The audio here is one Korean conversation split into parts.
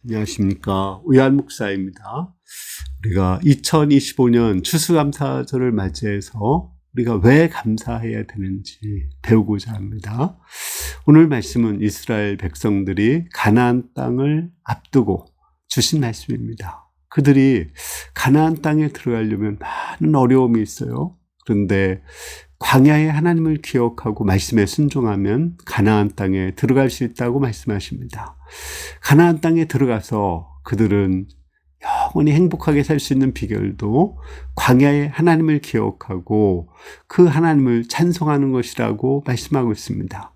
안녕하십니까. 의한 목사입니다. 우리가 2025년 추수감사절을 맞이해서 우리가 왜 감사해야 되는지 배우고자 합니다. 오늘 말씀은 이스라엘 백성들이 가나안 땅을 앞두고 주신 말씀입니다. 그들이 가나안 땅에 들어가려면 많은 어려움이 있어요. 그런데 광야의 하나님을 기억하고 말씀에 순종하면 가나안 땅에 들어갈 수 있다고 말씀하십니다. 가나안 땅에 들어가서 그들은 영원히 행복하게 살 수 있는 비결도 광야의 하나님을 기억하고 그 하나님을 찬송하는 것이라고 말씀하고 있습니다.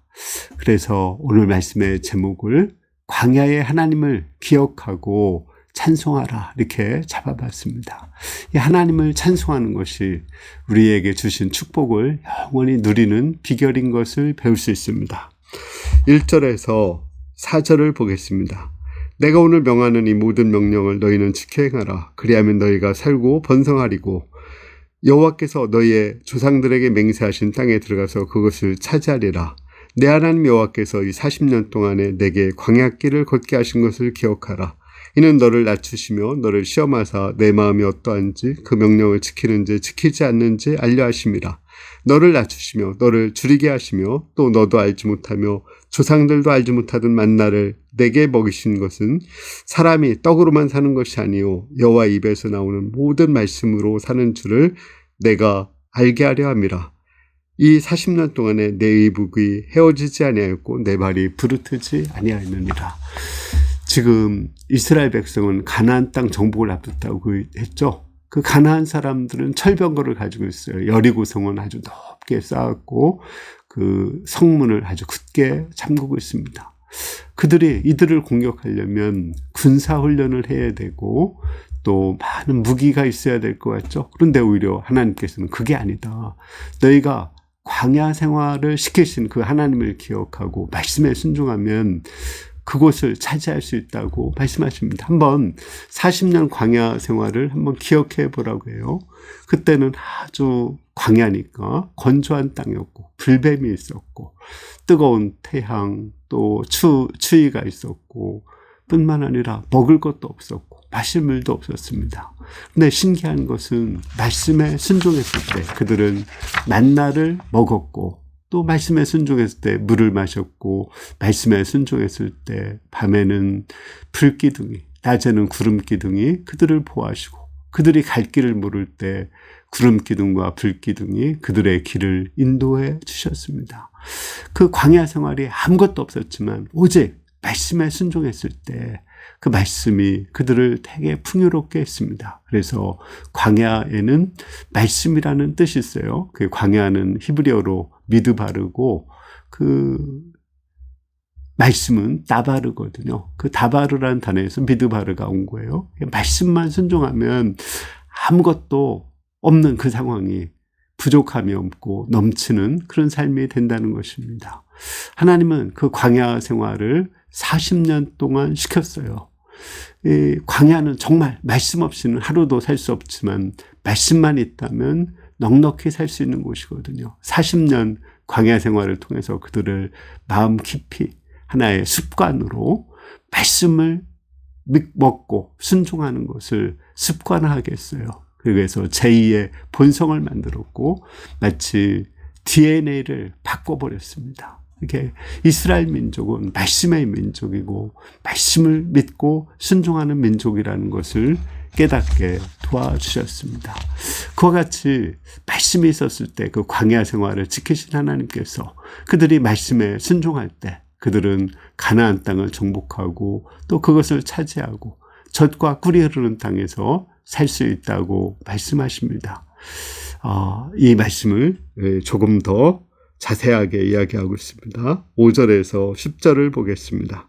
그래서 오늘 말씀의 제목을 광야의 하나님을 기억하고 찬송하라 이렇게 잡아봤습니다. 이 하나님을 찬송하는 것이 우리에게 주신 축복을 영원히 누리는 비결인 것을 배울 수 있습니다. 1절에서 4절을 보겠습니다. 내가 오늘 명하는 이 모든 명령을 너희는 지켜 행하라. 그리하면 너희가 살고 번성하리고 여호와께서 너희의 조상들에게 맹세하신 땅에 들어가서 그것을 차지하리라. 내 하나님 여호와께서 이 40년 동안에 내게 광야길을 걷게 하신 것을 기억하라. 이는 너를 낮추시며 너를 시험하사 내 마음이 어떠한지 그 명령을 지키는지 지키지 않는지 알려 하심이라. 너를 낮추시며 너를 줄이게 하시며 또 너도 알지 못하며 조상들도 알지 못하던 만나를 내게 먹이신 것은 사람이 떡으로만 사는 것이 아니요 여호와 입에서 나오는 모든 말씀으로 사는 줄을 내가 알게 하려 함이라. 이 40년 동안에 내 의복이 헤어지지 아니하였고 내 발이 부르트지 아니하였느니라. 지금 이스라엘 백성은 가나안 땅 정복을 앞뒀다고 했죠. 그 가나안 사람들은 철병거를 가지고 있어요. 여리고성은 아주 높게 쌓았고 그 성문을 아주 굳게 잠그고 있습니다. 그들이 이들을 공격하려면 군사훈련을 해야 되고 또 많은 무기가 있어야 될 것 같죠. 그런데 오히려 하나님께서는 그게 아니다. 너희가 광야 생활을 시키신 그 하나님을 기억하고 말씀에 순종하면 그곳을 차지할 수 있다고 말씀하십니다. 한번 40년 광야 생활을 한번 기억해 보라고 해요. 그때는 아주 광야니까 건조한 땅이었고 불뱀이 있었고 뜨거운 태양 또 추위가 있었고 뿐만 아니라 먹을 것도 없었고 마실 물도 없었습니다. 근데 신기한 것은 말씀에 순종했을 때 그들은 만나를 먹었고 또 말씀에 순종했을 때 물을 마셨고 말씀에 순종했을 때 밤에는 불기둥이 낮에는 구름기둥이 그들을 보호하시고 그들이 갈 길을 모를 때 구름기둥과 불기둥이 그들의 길을 인도해 주셨습니다. 그 광야 생활이 아무것도 없었지만 오직 말씀에 순종했을 때 그 말씀이 그들을 되게 풍요롭게 했습니다. 그래서 광야에는 말씀이라는 뜻이 있어요. 그 광야는 히브리어로 미드바르고 그 말씀은 다바르거든요. 그 다바르라는 단어에서 미드바르가 온 거예요. 말씀만 순종하면 아무것도 없는 그 상황이 부족함이 없고 넘치는 그런 삶이 된다는 것입니다. 하나님은 그 광야 생활을 40년 동안 시켰어요. 이 광야는 정말 말씀 없이는 하루도 살 수 없지만 말씀만 있다면 넉넉히 살 수 있는 곳이거든요. 40년 광야 생활을 통해서 그들을 마음 깊이 하나의 습관으로 말씀을 먹고 순종하는 것을 습관화하게 했어요. 그래서 제2의 본성을 만들었고 마치 DNA를 바꿔버렸습니다. 이게 이스라엘 민족은 말씀의 민족이고 말씀을 믿고 순종하는 민족이라는 것을 깨닫게 도와주셨습니다. 그와 같이 말씀이 있었을 때 그 광야 생활을 지키신 하나님께서 그들이 말씀에 순종할 때 그들은 가나안 땅을 정복하고 또 그것을 차지하고 젖과 꿀이 흐르는 땅에서 살 수 있다고 말씀하십니다. 이 말씀을 조금 더 자세하게 이야기하고 있습니다. 5절에서 10절을 보겠습니다.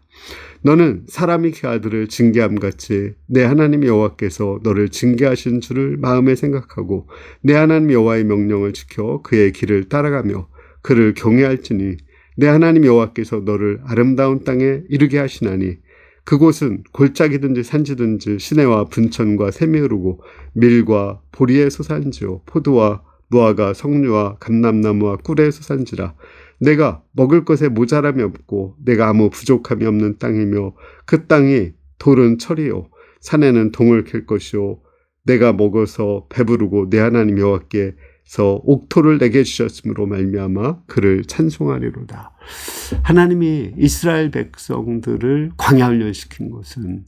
너는 사람이 그 아들을 징계함같이 내 하나님 여호와께서 너를 징계하신 줄을 마음에 생각하고 내 하나님 여호와의 명령을 지켜 그의 길을 따라가며 그를 경외할지니 내 하나님 여호와께서 너를 아름다운 땅에 이르게 하시나니 그곳은 골짜기든지 산지든지 시내와 분천과 샘이 흐르고 밀과 보리의 소산지요 포도와 무화과 석류와 감람나무와 꿀의 소산지라. 내가 먹을 것에 모자람이 없고 내가 아무 부족함이 없는 땅이며 그 땅이 돌은 철이요 산에는 동을 캘 것이요 내가 먹어서 배부르고 내 하나님 여호와께서 옥토를 내게 주셨으므로 말미암아 그를 찬송하리로다. 하나님이 이스라엘 백성들을 광야 훈련시킨 것은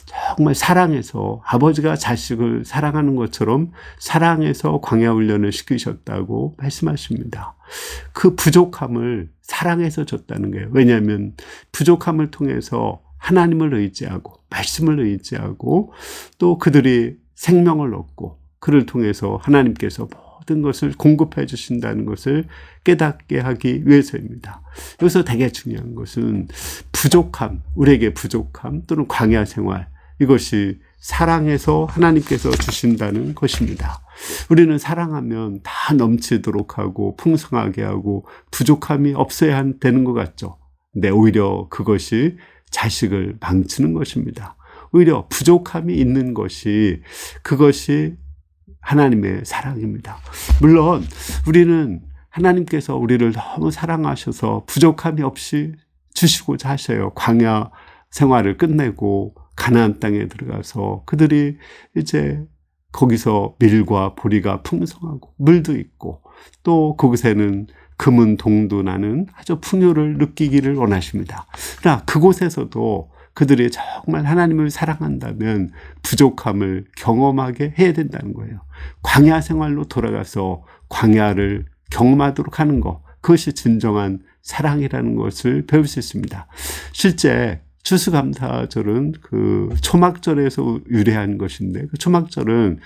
정말 사랑해서 아버지가 자식을 사랑하는 것처럼 사랑해서 광야 훈련을 시키셨다고 말씀하십니다. 그 부족함을 사랑해서 줬다는 거예요. 왜냐하면 부족함을 통해서 하나님을 의지하고 말씀을 의지하고 또 그들이 생명을 얻고 그를 통해서 하나님께서 모든 것을 공급해 주신다는 것을 깨닫게 하기 위해서입니다. 여기서 되게 중요한 것은 부족함, 우리에게 부족함 또는 광야 생활, 이것이 사랑해서 하나님께서 주신다는 것입니다. 우리는 사랑하면 다 넘치도록 하고 풍성하게 하고 부족함이 없어야 되는 것 같죠. 근데 오히려 그것이 자식을 망치는 것입니다. 오히려 부족함이 있는 것이 그것이 하나님의 사랑입니다. 물론 우리는 하나님께서 우리를 너무 사랑하셔서 부족함이 없이 주시고자 하셔요. 광야 생활을 끝내고 가나안 땅에 들어가서 그들이 이제 거기서 밀과 보리가 풍성하고 물도 있고 또 그곳에는 금은 동도 나는 아주 풍요를 느끼기를 원하십니다. 그러나 그곳에서도 그들이 정말 하나님을 사랑한다면 부족함을 경험하게 해야 된다는 거예요. 광야 생활로 돌아가서 광야를 경험하도록 하는 것, 그것이 진정한 사랑이라는 것을 배울 수 있습니다. 실제 추수감사절은 그 초막절에서 유래한 것인데 그 초막절은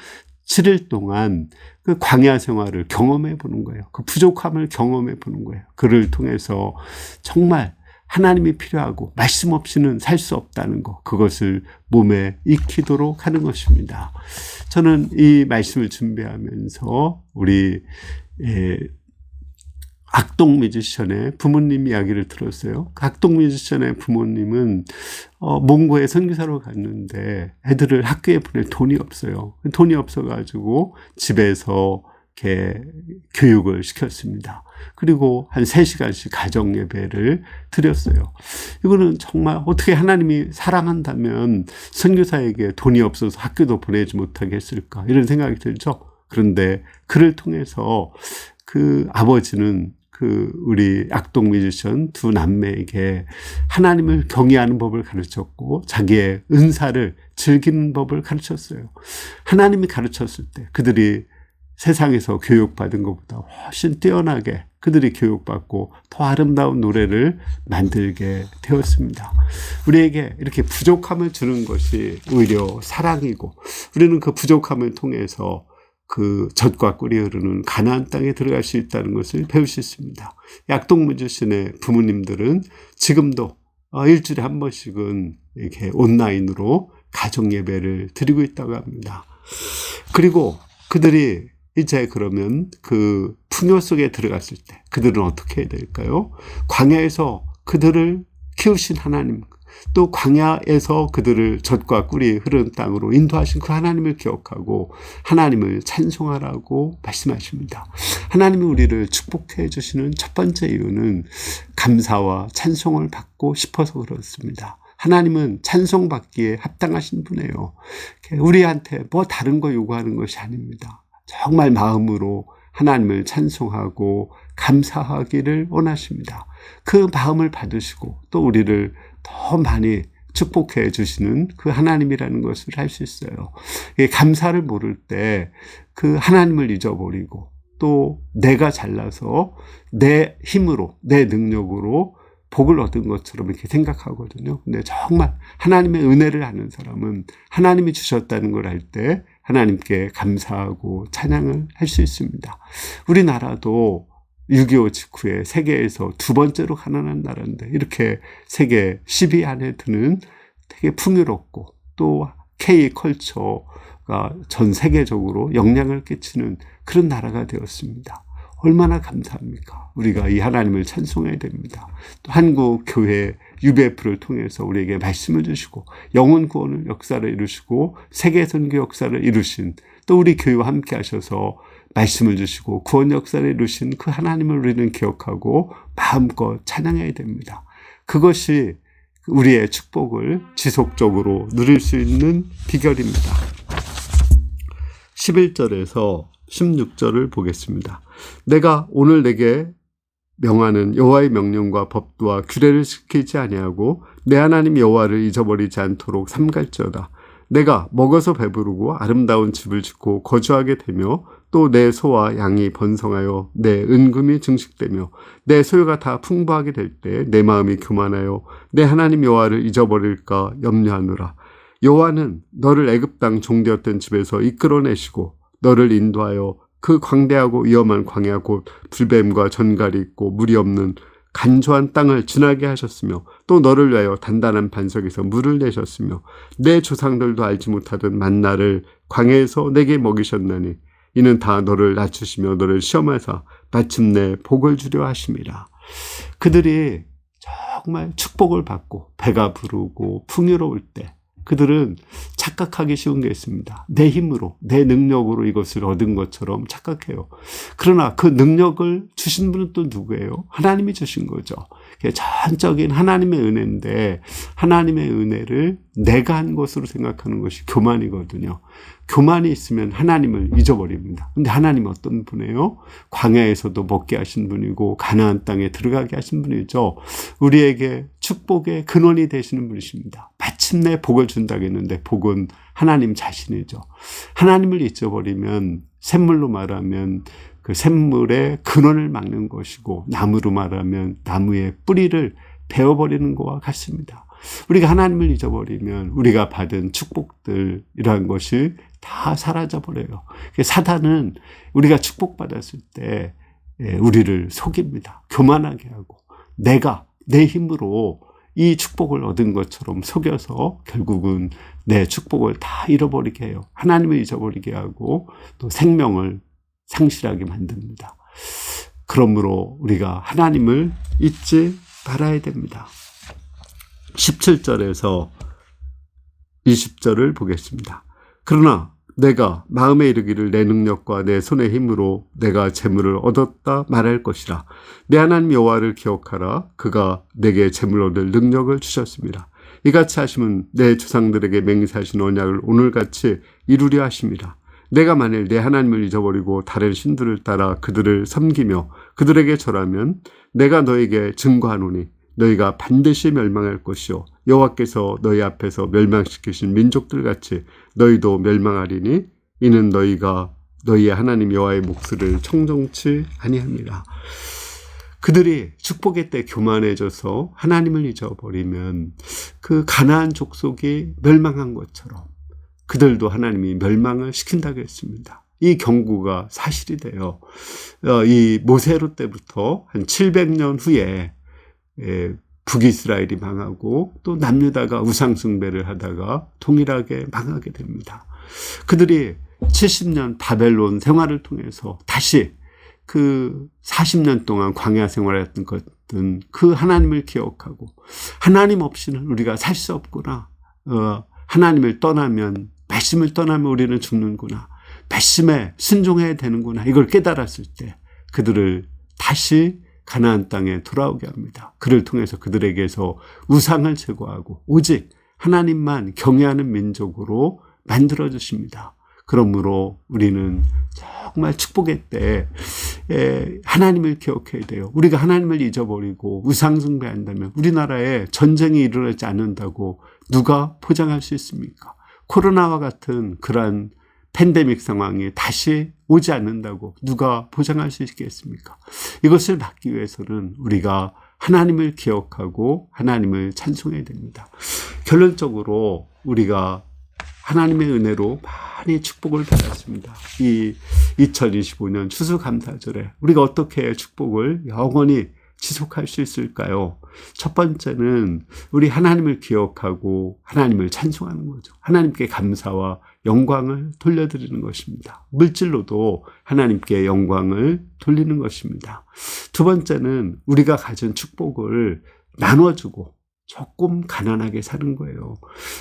7일 동안 그 광야 생활을 경험해 보는 거예요. 그 부족함을 경험해 보는 거예요. 그를 통해서 정말 하나님이 필요하고 말씀 없이는 살 수 없다는 것, 그것을 몸에 익히도록 하는 것입니다. 저는 이 말씀을 준비하면서 우리 악동 뮤지션의 부모님 이야기를 들었어요. 악동 뮤지션의 부모님은 몽고에 선교사로 갔는데 애들을 학교에 보낼 돈이 없어요. 돈이 없어가지고 집에서 이렇게 교육을 시켰습니다. 그리고 한 3시간씩 가정 예배를 드렸어요. 이거는 정말 어떻게 하나님이 사랑한다면 선교사에게 돈이 없어서 학교도 보내지 못하게 했을까 이런 생각이 들죠. 그런데 그를 통해서 그 아버지는 그 우리 악동 뮤지션 두 남매에게 하나님을 경외하는 법을 가르쳤고 자기의 은사를 즐기는 법을 가르쳤어요. 하나님이 가르쳤을 때 그들이 세상에서 교육받은 것보다 훨씬 뛰어나게 그들이 교육받고 더 아름다운 노래를 만들게 되었습니다. 우리에게 이렇게 부족함을 주는 것이 오히려 사랑이고 우리는 그 부족함을 통해서 그 젖과 꿀이 흐르는 가나안 땅에 들어갈 수 있다는 것을 배울 수 있습니다. 악동 뮤지션의 부모님들은 지금도 일주일에 한 번씩은 이렇게 온라인으로 가정 예배를 드리고 있다고 합니다. 그리고 그들이 이제 그러면 그 풍요 속에 들어갔을 때 그들은 어떻게 해야 될까요? 광야에서 그들을 키우신 하나님, 또 광야에서 그들을 젖과 꿀이 흐르는 땅으로 인도하신 그 하나님을 기억하고 하나님을 찬송하라고 말씀하십니다. 하나님이 우리를 축복해 주시는 첫 번째 이유는 감사와 찬송을 받고 싶어서 그렇습니다. 하나님은 찬송받기에 합당하신 분이에요. 우리한테 뭐 다른 거 요구하는 것이 아닙니다. 정말 마음으로 하나님을 찬송하고 감사하기를 원하십니다. 그 마음을 받으시고 또 우리를 더 많이 축복해 주시는 그 하나님이라는 것을 알 수 있어요. 감사를 모를 때 그 하나님을 잊어버리고 또 내가 잘나서 내 힘으로 내 능력으로 복을 얻은 것처럼 이렇게 생각하거든요. 근데 정말 하나님의 은혜를 아는 사람은 하나님이 주셨다는 걸 알 때 하나님께 감사하고 찬양을 할 수 있습니다. 우리나라도 6.25 직후에 세계에서 두 번째로 가난한 나라인데 이렇게 세계 10위 안에 드는 되게 풍요롭고 또 K컬처가 전 세계적으로 영향을 끼치는 그런 나라가 되었습니다. 얼마나 감사합니까? 우리가 이 하나님을 찬송해야 됩니다. 또 한국 교회 UBF를 통해서 우리에게 말씀을 주시고 영혼 구원을 역사를 이루시고 세계 선교 역사를 이루신 또 우리 교회와 함께 하셔서 말씀을 주시고 구원 역사를 이루신 그 하나님을 우리는 기억하고 마음껏 찬양해야 됩니다. 그것이 우리의 축복을 지속적으로 누릴 수 있는 비결입니다. 11절에서 16절을 보겠습니다. 내가 오늘 내게 명하는 여호와의 명령과 법도와 규례를 지키지 아니하고 내 하나님 여호와를 잊어버리지 않도록 삼갈지어다. 내가 먹어서 배부르고 아름다운 집을 짓고 거주하게 되며 또 내 소와 양이 번성하여 내 은금이 증식되며 내 소유가 다 풍부하게 될 때 내 마음이 교만하여 내 하나님 여호와를 잊어버릴까 염려하노라. 여호와는 너를 애굽 땅 종되었던 집에서 이끌어내시고 너를 인도하여 그 광대하고 위험한 광야 곧 불뱀과 전갈이 있고 물이 없는 간조한 땅을 지나게 하셨으며 또 너를 위하여 단단한 반석에서 물을 내셨으며 내 조상들도 알지 못하던 만나를 광야에서 내게 먹이셨나니 이는 다 너를 낮추시며 너를 시험하사 마침내 복을 주려 하심이라. 그들이 정말 축복을 받고 배가 부르고 풍요로울 때 그들은 착각하기 쉬운 게 있습니다. 내 힘으로, 내 능력으로 이것을 얻은 것처럼 착각해요. 그러나 그 능력을 주신 분은 또 누구예요? 하나님이 주신 거죠. 전적인 하나님의 은혜인데 하나님의 은혜를 내가 한 것으로 생각하는 것이 교만이거든요. 교만이 있으면 하나님을 잊어버립니다. 근데 하나님 어떤 분이에요? 광야에서도 먹게 하신 분이고 가나안 땅에 들어가게 하신 분이죠. 우리에게 축복의 근원이 되시는 분이십니다. 마침내 복을 준다고 했는데 복은 하나님 자신이죠. 하나님을 잊어버리면 샘물로 말하면 그 샘물의 근원을 막는 것이고 나무로 말하면 나무의 뿌리를 베어버리는 것과 같습니다. 우리가 하나님을 잊어버리면 우리가 받은 축복들이라는 것이 다 사라져버려요. 사단은 우리가 축복받았을 때 우리를 속입니다. 교만하게 하고 내가 내 힘으로 이 축복을 얻은 것처럼 속여서 결국은 내 축복을 다 잃어버리게 해요. 하나님을 잊어버리게 하고 또 생명을 상실하게 만듭니다. 그러므로 우리가 하나님을 잊지 말아야 됩니다. 17절에서 20절을 보겠습니다. 그러나 내가 마음에 이르기를 내 능력과 내 손의 힘으로 내가 재물을 얻었다 말할 것이라. 내 하나님 여호와를 기억하라. 그가 내게 재물 얻을 능력을 주셨습니다. 이같이 하시면 내 조상들에게 맹세하신 언약을 오늘같이 이루려 하심이라. 내가 만일 내 하나님을 잊어버리고 다른 신들을 따라 그들을 섬기며 그들에게 절하면 내가 너에게 증거하노니 너희가 반드시 멸망할 것이요 여호와께서 너희 앞에서 멸망시키신 민족들같이 너희도 멸망하리니 이는 너희가 너희의 하나님 여호와의 목소리를 청종치 아니함이라. 그들이 축복의 때 교만해져서 하나님을 잊어버리면 그 가나안 족속이 멸망한 것처럼 그들도 하나님이 멸망을 시킨다고 했습니다. 이 경고가 사실이 돼요. 이 모세로 때부터 한 700년 후에 북이스라엘이 망하고 또 남유다가 우상숭배를 하다가 동일하게 망하게 됩니다. 그들이 70년 바벨론 생활을 통해서 다시 그 40년 동안 광야 생활했던 것은 그 하나님을 기억하고 하나님 없이는 우리가 살 수 없구나. 하나님을 떠나면 말씀을 떠나면 우리는 죽는구나. 말씀에 순종해야 되는구나. 이걸 깨달았을 때 그들을 다시 가나안 땅에 돌아오게 합니다. 그를 통해서 그들에게서 우상을 제거하고 오직 하나님만 경외하는 민족으로 만들어 주십니다. 그러므로 우리는 정말 축복의 때 하나님을 기억해야 돼요. 우리가 하나님을 잊어버리고 우상 숭배한다면 우리나라에 전쟁이 일어나지 않는다고 누가 보장할 수 있습니까? 코로나와 같은 그러한 팬데믹 상황이 다시 오지 않는다고 누가 보장할 수 있겠습니까? 이것을 막기 위해서는 우리가 하나님을 기억하고 하나님을 찬송해야 됩니다. 결론적으로 우리가 하나님의 은혜로 많이 축복을 받았습니다. 이 2025년 추수감사절에 우리가 어떻게 축복을 영원히 지속할 수 있을까요? 첫 번째는 우리 하나님을 기억하고 하나님을 찬송하는 거죠. 하나님께 감사와 영광을 돌려드리는 것입니다. 물질로도 하나님께 영광을 돌리는 것입니다. 두 번째는 우리가 가진 축복을 나눠주고 조금 가난하게 사는 거예요.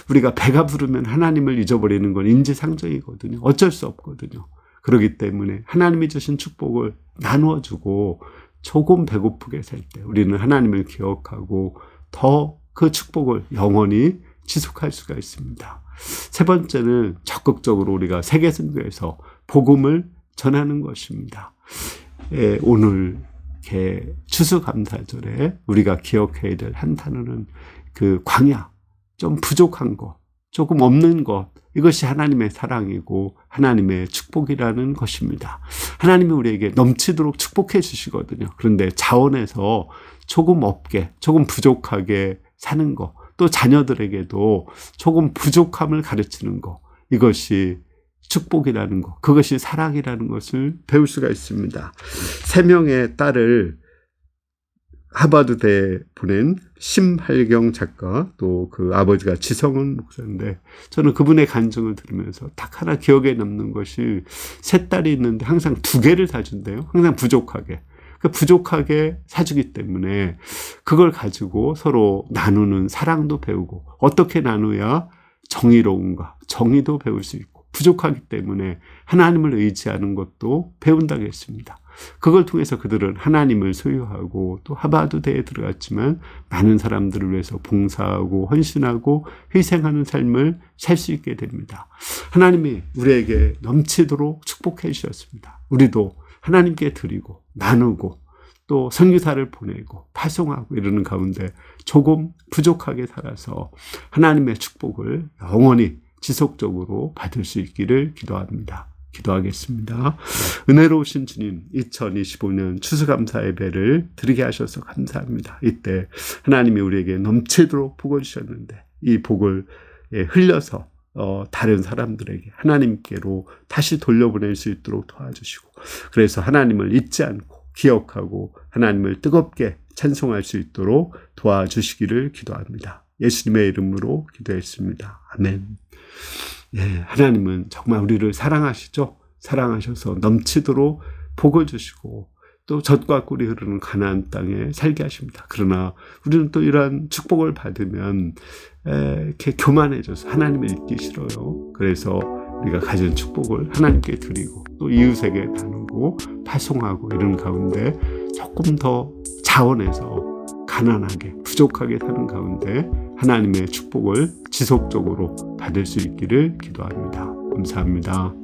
우리가 배가 부르면 하나님을 잊어버리는 건 인지상정이거든요. 어쩔 수 없거든요. 그렇기 때문에 하나님이 주신 축복을 나누어주고 조금 배고프게 살 때 우리는 하나님을 기억하고 더 그 축복을 영원히 지속할 수가 있습니다. 세 번째는 적극적으로 우리가 세계선교에서 복음을 전하는 것입니다. 오늘 추수감사절에 우리가 기억해야 될 한 단어는 그 광야, 좀 부족한 것, 조금 없는 것, 이것이 하나님의 사랑이고 하나님의 축복이라는 것입니다. 하나님이 우리에게 넘치도록 축복해 주시거든요. 그런데 자원에서 조금 없게, 조금 부족하게 사는 것, 또 자녀들에게도 조금 부족함을 가르치는 것, 이것이 축복이라는 것, 그것이 사랑이라는 것을 배울 수가 있습니다. 3명의 딸을 하버드대에 보낸 심할경 작가, 또 그 아버지가 지성은 목사인데, 저는 그분의 간증을 들으면서 딱 하나 기억에 남는 것이, 3딸이 있는데 항상 2개를 사준대요. 항상 부족하게. 부족하게 사주기 때문에 그걸 가지고 서로 나누는 사랑도 배우고, 어떻게 나누야 정의로운가, 정의도 배울 수 있고, 부족하기 때문에 하나님을 의지하는 것도 배운다고 했습니다. 그걸 통해서 그들은 하나님을 소유하고 또 하버드대에 들어갔지만 많은 사람들을 위해서 봉사하고 헌신하고 희생하는 삶을 살 수 있게 됩니다. 하나님이 우리에게 넘치도록 축복해 주셨습니다. 우리도 하나님께 드리고 나누고 또 선교사를 보내고 파송하고 이러는 가운데 조금 부족하게 살아서 하나님의 축복을 영원히 지속적으로 받을 수 있기를 기도합니다. 기도하겠습니다. 은혜로우신 주님, 2025년 추수감사 예배를 드리게 하셔서 감사합니다. 이때 하나님이 우리에게 넘치도록 복을 주셨는데 이 복을 흘려서 다른 사람들에게 하나님께로 다시 돌려보낼 수 있도록 도와주시고, 그래서 하나님을 잊지 않고 기억하고 하나님을 뜨겁게 찬송할 수 있도록 도와주시기를 기도합니다. 예수님의 이름으로 기도했습니다. 아멘. 하나님은 정말 우리를 사랑하시죠. 사랑하셔서 넘치도록 복을 주시고 또 젖과 꿀이 흐르는 가나안 땅에 살게 하십니다. 그러나 우리는 또 이러한 축복을 받으면 이렇게 교만해져서 하나님을 잊기 싫어요. 그래서 우리가 가진 축복을 하나님께 드리고 또 이웃에게 나누고 파송하고 이런 가운데 조금 더 자원해서 가난하게 부족하게 사는 가운데 하나님의 축복을 지속적으로 받을 수 있기를 기도합니다. 감사합니다.